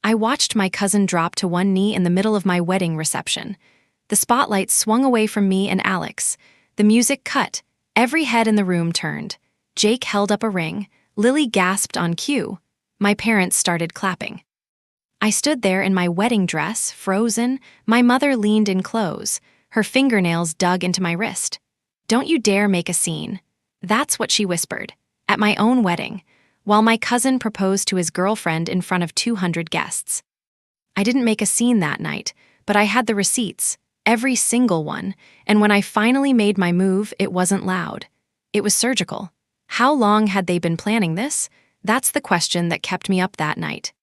I watched my cousin drop to one knee in the middle of my wedding reception. The spotlight swung away from me and Alex. The music cut. Every head in the room turned. Jake held up a ring. Lily gasped on cue. My parents started clapping. I stood there in my wedding dress, frozen. My mother leaned in close. Her fingernails dug into my wrist. "Don't you dare make a scene." That's what she whispered. At my own wedding, while my cousin proposed to his girlfriend in front of 200 guests. I didn't make a scene that night, but I had the receipts, every single one, and when I finally made my move, it wasn't loud. It was surgical. How long had they been planning this? That's the question that kept me up that night.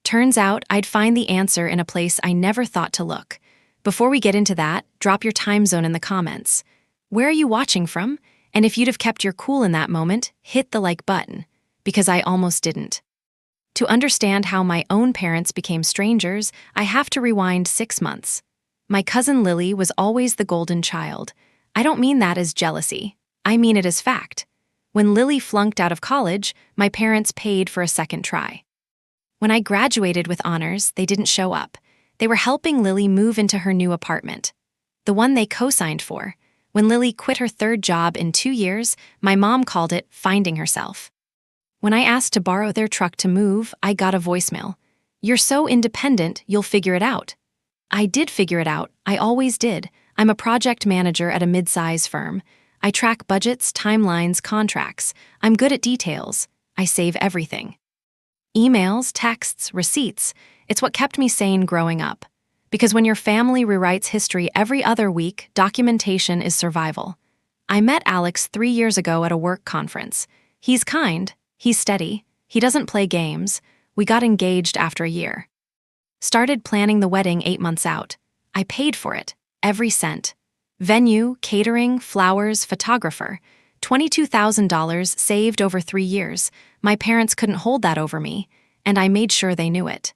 Turns out I'd find the answer in a place I never thought to look. Before we get into that, drop your time zone in the comments. Where are you watching from? And if you'd have kept your cool in that moment, hit the like button, because I almost didn't. To understand how my own parents became strangers, I have to rewind 6 months. My cousin Lily was always the golden child. I don't mean that as jealousy. I mean it as fact. When Lily flunked out of college, my parents paid for a second try. When I graduated with honors, they didn't show up. They were helping Lily move into her new apartment, the one they co-signed for. When Lily quit her third job in 2 years, my mom called it finding herself. When I asked to borrow their truck to move, I got a voicemail. "You're so independent, you'll figure it out." I did figure it out. I always did. I'm a project manager at a mid-size firm. I track budgets, timelines, contracts. I'm good at details. I save everything. Emails, texts, receipts. It's what kept me sane growing up. Because when your family rewrites history every other week, documentation is survival. I met Alex 3 years ago at a work conference. He's kind. He's steady. He doesn't play games. We got engaged after a year. Started planning the wedding 8 months out. I paid for it. Every cent. Venue, catering, flowers, photographer. $22,000 saved over 3 years. My parents couldn't hold that over me, and I made sure they knew it.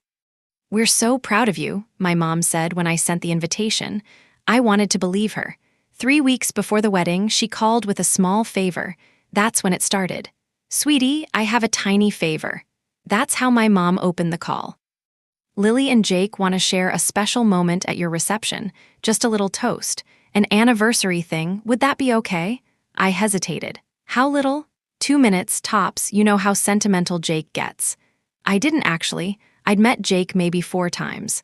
"We're so proud of you," my mom said when I sent the invitation. I wanted to believe her. 3 weeks before the wedding, she called with a small favor. That's when it started. "Sweetie, I have a tiny favor." That's how my mom opened the call. "Lily and Jake want to share a special moment at your reception. Just a little toast. An anniversary thing. Would that be okay?" I hesitated. "How little?" 2 minutes, tops. You know how sentimental Jake gets. I didn't actually. I'd met Jake maybe 4 times.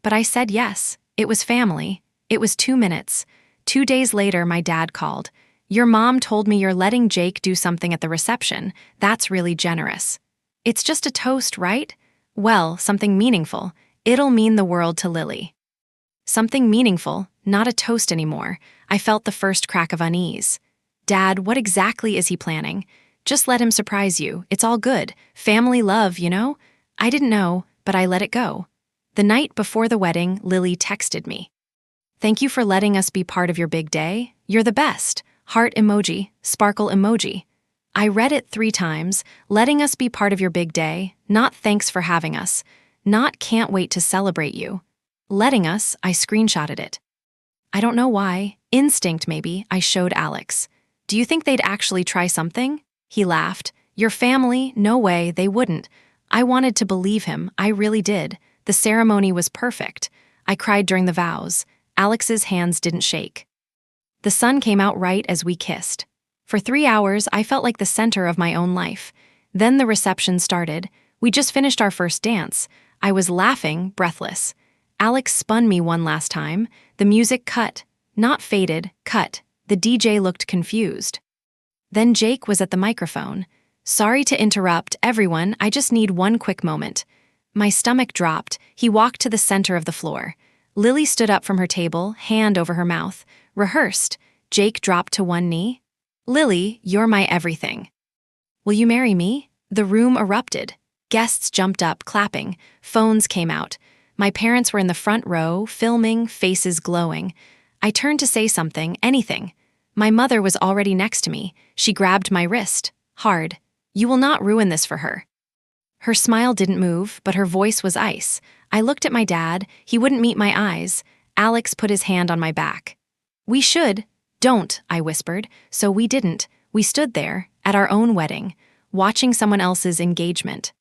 But I said yes. It was family. It was 2 minutes. 2 days later, my dad called. "Your mom told me you're letting Jake do something at the reception. That's really generous." "It's just a toast, right?" "Well, something meaningful. It'll mean the world to Lily." Something meaningful, not a toast anymore. I felt the first crack of unease. "Dad, what exactly is he planning?" "Just let him surprise you. It's all good. Family love, you know?" I didn't know, but I let it go. The night before the wedding, Lily texted me. "Thank you for letting us be part of your big day. You're the best." Heart emoji, sparkle emoji. I read it 3 times. Letting us be part of your big day, not thanks for having us, not can't wait to celebrate you. Letting us, I screenshotted it. I don't know why, instinct maybe, I showed Alex. "Do you think they'd actually try something?" He laughed. "Your family? No way, they wouldn't." I wanted to believe him, I really did. The ceremony was perfect. I cried during the vows. Alex's hands didn't shake. The sun came out right as we kissed. For 3 hours, I felt like the center of my own life. Then the reception started. We just finished our first dance. I was laughing, breathless. Alex spun me one last time. The music cut. Not faded, cut. The DJ looked confused. Then Jake was at the microphone. "Sorry to interrupt, everyone, I just need one quick moment." My stomach dropped. He walked to the center of the floor. Lily stood up from her table, hand over her mouth. Rehearsed. Jake dropped to one knee. "Lily, you're my everything. Will you marry me?" The room erupted. Guests jumped up, clapping. Phones came out. My parents were in the front row, filming, faces glowing. I turned to say something, anything. My mother was already next to me. She grabbed my wrist. Hard. "You will not ruin this for her." Her smile didn't move, but her voice was ice. I looked at my dad. He wouldn't meet my eyes. Alex put his hand on my back. "We should." "Don't," I whispered. So we didn't. We stood there, at our own wedding, watching someone else's engagement.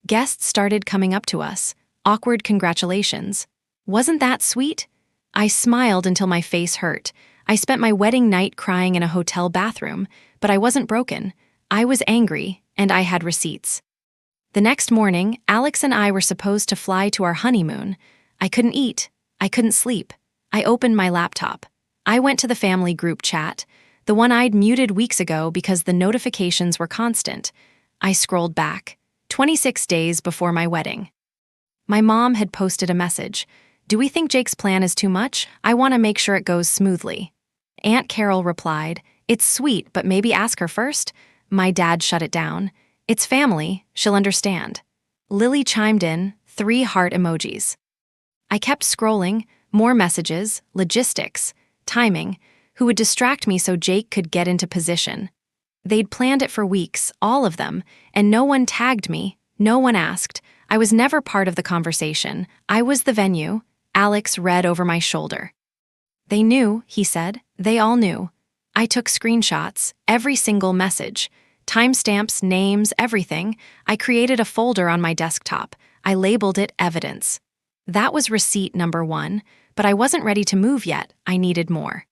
Guests started coming up to us. Awkward congratulations. Wasn't that sweet? I smiled until my face hurt. I spent my wedding night crying in a hotel bathroom, but I wasn't broken. I was angry, and I had receipts. The next morning, Alex and I were supposed to fly to our honeymoon. I couldn't eat. I couldn't sleep. I opened my laptop. I went to the family group chat, the one I'd muted weeks ago because the notifications were constant. I scrolled back. 26 days before my wedding. My mom had posted a message. "Do we think Jake's plan is too much? I want to make sure it goes smoothly." Aunt Carol replied, "It's sweet, but maybe ask her first." My dad shut it down. "It's family, she'll understand." Lily chimed in, 3 heart emojis. I kept scrolling, more messages, logistics, timing, who would distract me so Jake could get into position. They'd planned it for weeks, all of them, and no one tagged me, no one asked. I was never part of the conversation. I was the venue. Alex read over my shoulder. "They knew," he said. "They all knew." I took screenshots, every single message. Timestamps, names, everything. I created a folder on my desktop. I labeled it evidence. That was receipt number 1, but I wasn't ready to move yet. I needed more.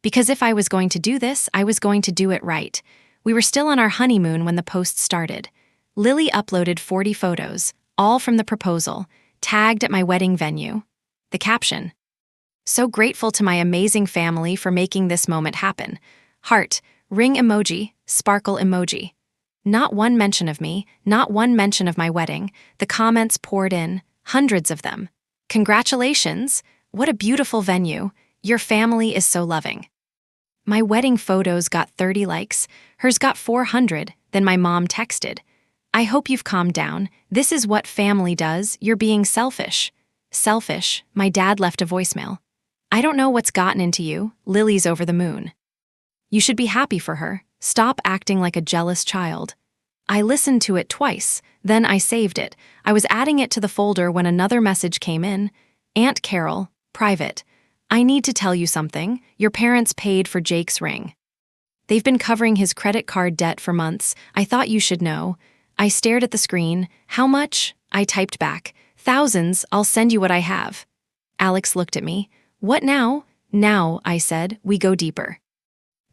Because if I was going to do this, I was going to do it right. We were still on our honeymoon when the post started. Lily uploaded 40 photos, all from the proposal, tagged at my wedding venue. The caption: "So grateful to my amazing family for making this moment happen. Heart, ring emoji, sparkle emoji." Not one mention of me, not one mention of my wedding. The comments poured in, hundreds of them. "Congratulations! What a beautiful venue. Your family is so loving." My wedding photos got 30 likes, hers got 400, then my mom texted, "I hope you've calmed down. This is what family does. You're being selfish." Selfish, my dad left a voicemail. "I don't know what's gotten into you. Lily's over the moon. You should be happy for her. Stop acting like a jealous child." I listened to it twice, then I saved it. I was adding it to the folder when another message came in. "Aunt Carol, private. I need to tell you something. Your parents paid for Jake's ring. They've been covering his credit card debt for months. I thought you should know." I stared at the screen. "How much?" I typed back. "Thousands, I'll send you what I have." Alex looked at me. "What now?" "Now," I said, "we go deeper."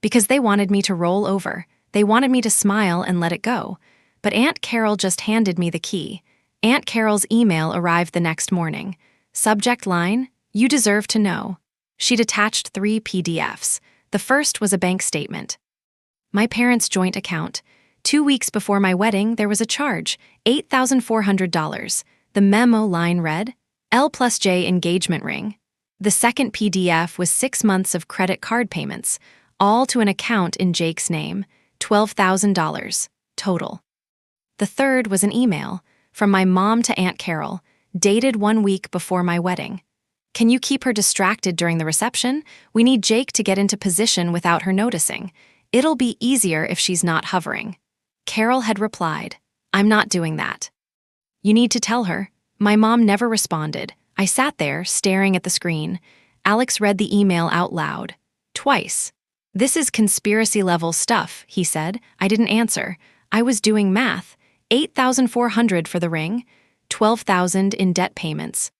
Because they wanted me to roll over. They wanted me to smile and let it go. But Aunt Carol just handed me the key. Aunt Carol's email arrived the next morning. Subject line: "You deserve to know." She'd attached 3 PDFs. The first was a bank statement. My parents' joint account. 2 weeks before my wedding, there was a charge, $8,400. The memo line read, L+J engagement ring. The second PDF was 6 months of credit card payments, all to an account in Jake's name, $12,000 total. The third was an email from my mom to Aunt Carol, dated 1 week before my wedding. "Can you keep her distracted during the reception? We need Jake to get into position without her noticing. It'll be easier if she's not hovering." Carol had replied, "I'm not doing that. You need to tell her." My mom never responded. I sat there, staring at the screen. Alex read the email out loud. Twice. "This is conspiracy-level stuff," he said. I didn't answer. I was doing math. $8,400 for the ring, $12,000 in debt payments.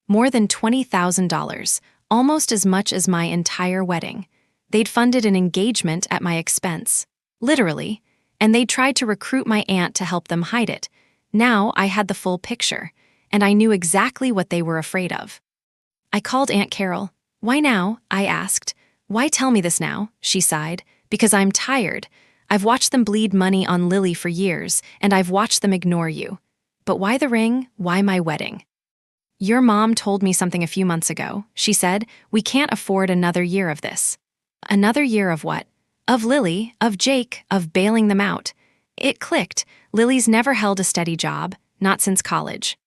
More than $20,000, almost as much as my entire wedding. They'd funded an engagement at my expense. Literally. And they'd tried to recruit my aunt to help them hide it. Now I had the full picture, and I knew exactly what they were afraid of. I called Aunt Carol. "Why now?" I asked. "Why tell me this now?" She sighed. "Because I'm tired. I've watched them bleed money on Lily for years, and I've watched them ignore you. But why the ring? Why my wedding? Your mom told me something a few months ago. She said, we can't afford another year of this." Another year of what? Of Lily, of Jake, of bailing them out. It clicked. Lily's never held a steady job, not since college.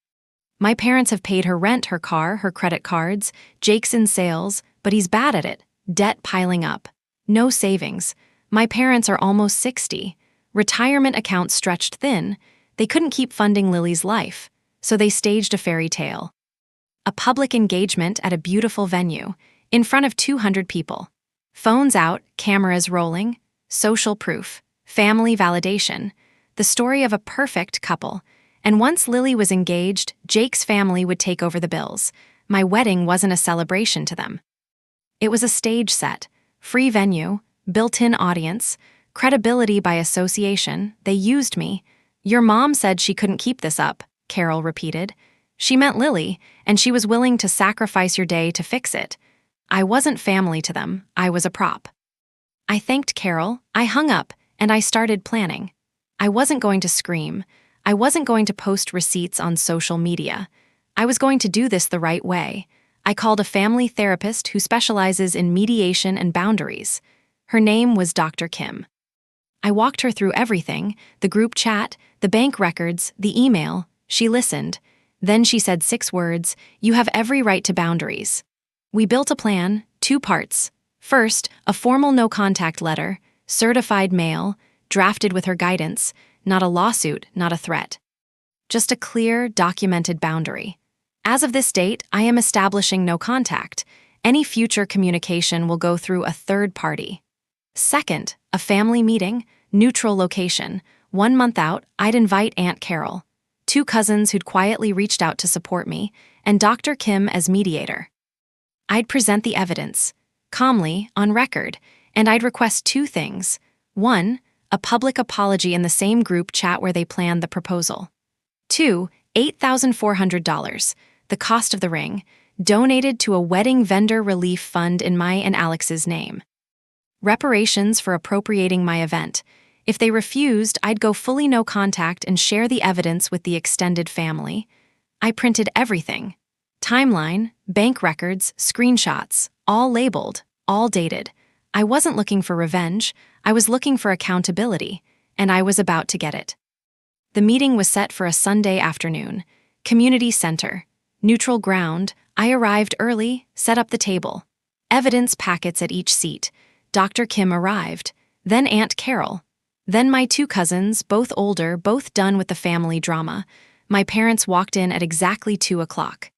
My parents have paid her rent, her car, her credit cards. Jake's in sales, but he's bad at it. Debt piling up. No savings. My parents are almost 60. Retirement accounts stretched thin. They couldn't keep funding Lily's life, so they staged a fairy tale. A public engagement at a beautiful venue, in front of 200 people. Phones out, cameras rolling, social proof, family validation, the story of a perfect couple. And once Lily was engaged, Jake's family would take over the bills. My wedding wasn't a celebration to them. It was a stage set, free venue, built-in audience, credibility by association. They used me. Your mom said she couldn't keep this up, Carol repeated. She meant Lily, and she was willing to sacrifice your day to fix it. I wasn't family to them, I was a prop. I thanked Carol, I hung up, and I started planning. I wasn't going to scream. I wasn't going to post receipts on social media. I was going to do this the right way. I called a family therapist who specializes in mediation and boundaries. Her name was Dr. Kim. I walked her through everything, the group chat, the bank records, the email. She listened. Then she said 6 words, "You have every right to boundaries." We built a plan, 2 parts. First, a formal no-contact letter, certified mail, drafted with her guidance, not a lawsuit, not a threat. Just a clear, documented boundary. As of this date, I am establishing no contact. Any future communication will go through a third party. Second, a family meeting, neutral location. 1 month out, I'd invite Aunt Carol, 2 cousins who'd quietly reached out to support me, and Dr. Kim as mediator. I'd present the evidence, calmly, on record, and I'd request 2 things. 1, a public apology in the same group chat where they planned the proposal. 2, $8,400, the cost of the ring, donated to a wedding vendor relief fund in my and Alex's name. Reparations for appropriating my event. If they refused, I'd go fully no contact and share the evidence with the extended family. I printed everything. Timeline, bank records, screenshots, all labeled, all dated. I wasn't looking for revenge, I was looking for accountability, and I was about to get it. The meeting was set for a Sunday afternoon. Community center. Neutral ground. I arrived early, set up the table. Evidence packets at each seat. Dr. Kim arrived. Then Aunt Carol. Then my 2 cousins, both older, both done with the family drama. My parents walked in at exactly 2 o'clock.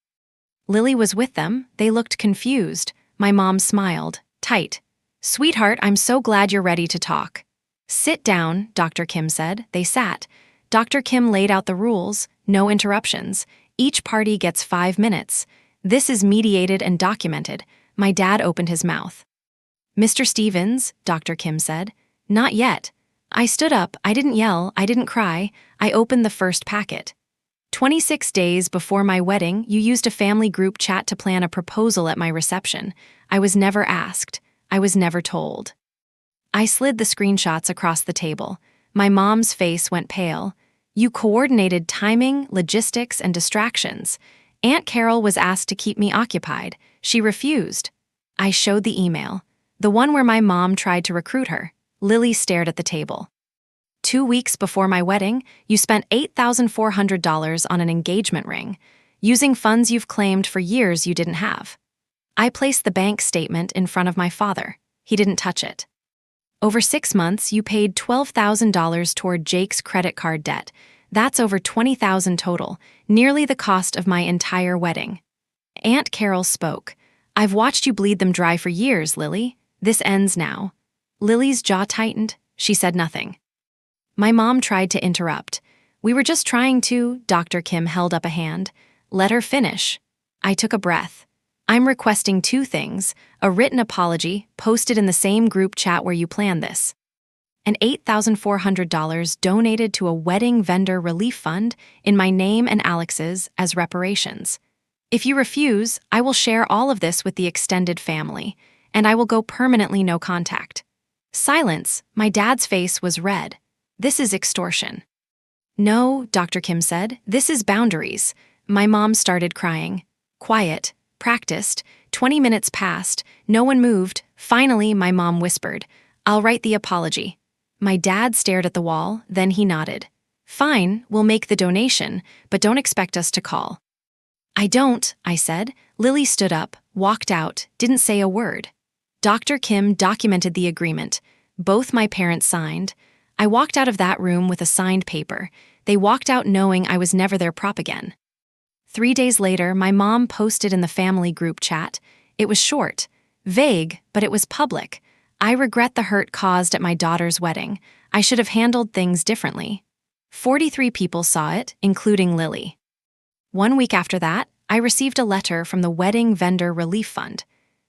Lily was with them. They looked confused. My mom smiled, tight. "Sweetheart, I'm so glad you're ready to talk." "Sit down," Dr. Kim said. They sat. Dr. Kim laid out the rules, no interruptions. Each party gets 5 minutes. This is mediated and documented. My dad opened his mouth. "Mr. Stevens," Dr. Kim said. "Not yet." I stood up. I didn't yell. I didn't cry. I opened the first packet. 26 days before my wedding, you used a family group chat to plan a proposal at my reception. I was never asked. I was never told. I slid the screenshots across the table. My mom's face went pale. You coordinated timing, logistics, and distractions. Aunt Carol was asked to keep me occupied. She refused. I showed the email. The one where my mom tried to recruit her. Lily stared at the table. 2 weeks before my wedding, you spent $8,400 on an engagement ring, using funds you've claimed for years you didn't have. I placed the bank statement in front of my father. He didn't touch it. Over 6 months, you paid $12,000 toward Jake's credit card debt. That's over $20,000 total, nearly the cost of my entire wedding. Aunt Carol spoke. "I've watched you bleed them dry for years, Lily. This ends now." Lily's jaw tightened. She said nothing. My mom tried to interrupt. "We were just trying to," Dr. Kim held up a hand. "Let her finish." I took a breath. "I'm requesting 2 things, a written apology, posted in the same group chat where you planned this, and $8,400 donated to a wedding vendor relief fund in my name and Alex's as reparations. If you refuse, I will share all of this with the extended family, and I will go permanently no contact." Silence. My dad's face was red. "This is extortion." "No," Dr. Kim said. "This is boundaries." My mom started crying. Quiet. Practiced. 20 minutes passed. No one moved. Finally, my mom whispered, "I'll write the apology." My dad stared at the wall, then he nodded. "Fine, we'll make the donation, but don't expect us to call." "I don't," I said. Lily stood up, walked out, didn't say a word. Dr. Kim documented the agreement. Both my parents signed. I walked out of that room with a signed paper. They walked out knowing I was never their prop again. 3 days later, my mom posted in the family group chat. It was short, vague, but it was public. "I regret the hurt caused at my daughter's wedding. I should have handled things differently." 43 people saw it, including Lily. 1 week after that, I received a letter from the Wedding Vendor Relief Fund.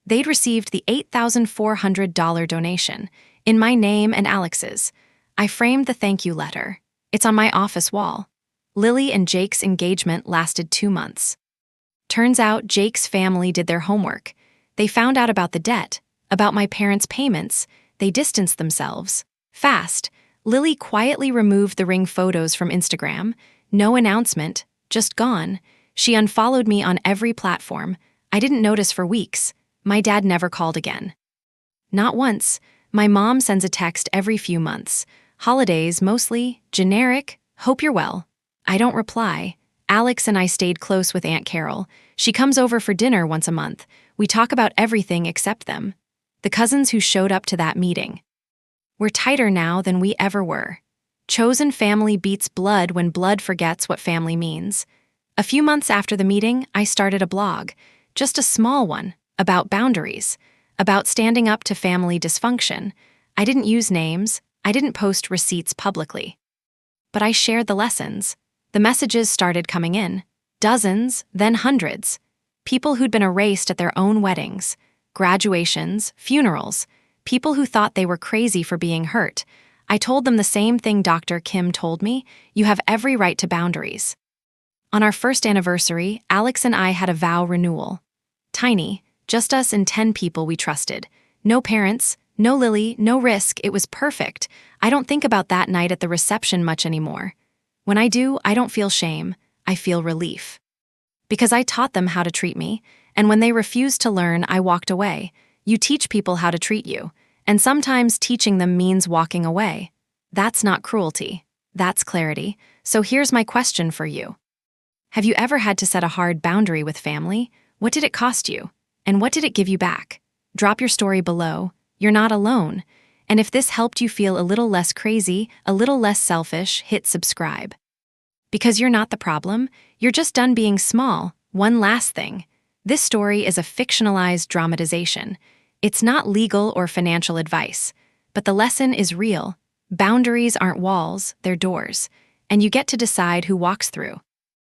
They'd received the $8,400 donation in my name and Alex's. I framed the thank you letter. It's on my office wall. Lily and Jake's engagement lasted 2 months. Turns out Jake's family did their homework. They found out about the debt, about my parents' payments. They distanced themselves. Fast, Lily quietly removed the ring photos from Instagram. No announcement, just gone. She unfollowed me on every platform. I didn't notice for weeks. My dad never called again. Not once. My mom sends a text every few months. Holidays, mostly, generic, hope you're well. I don't reply. Alex and I stayed close with Aunt Carol. She comes over for dinner once a month. We talk about everything except them. The cousins who showed up to that meeting. We're tighter now than we ever were. Chosen family beats blood when blood forgets what family means. A few months after the meeting, I started a blog, just a small one, about boundaries, about standing up to family dysfunction. I didn't use names. I didn't post receipts publicly. But I shared the lessons. The messages started coming in. Dozens, then hundreds. People who'd been erased at their own weddings, graduations, funerals. People who thought they were crazy for being hurt. I told them the same thing Dr. Kim told me: you have every right to boundaries. On our first anniversary, Alex and I had a vow renewal. Tiny, just us and 10 people we trusted. No parents, no Lily, no risk. It was perfect. I don't think about that night at the reception much anymore. When I do, I don't feel shame. I feel relief. Because I taught them how to treat me, and when they refused to learn, I walked away. You teach people how to treat you, and sometimes teaching them means walking away. That's not cruelty. That's clarity. So here's my question for you. Have you ever had to set a hard boundary with family? What did it cost you? And what did it give you back? Drop your story below. You're not alone. And if this helped you feel a little less crazy, a little less selfish, hit subscribe. Because you're not the problem, you're just done being small. One last thing. This story is a fictionalized dramatization. It's not legal or financial advice, but the lesson is real. Boundaries aren't walls, they're doors, and you get to decide who walks through.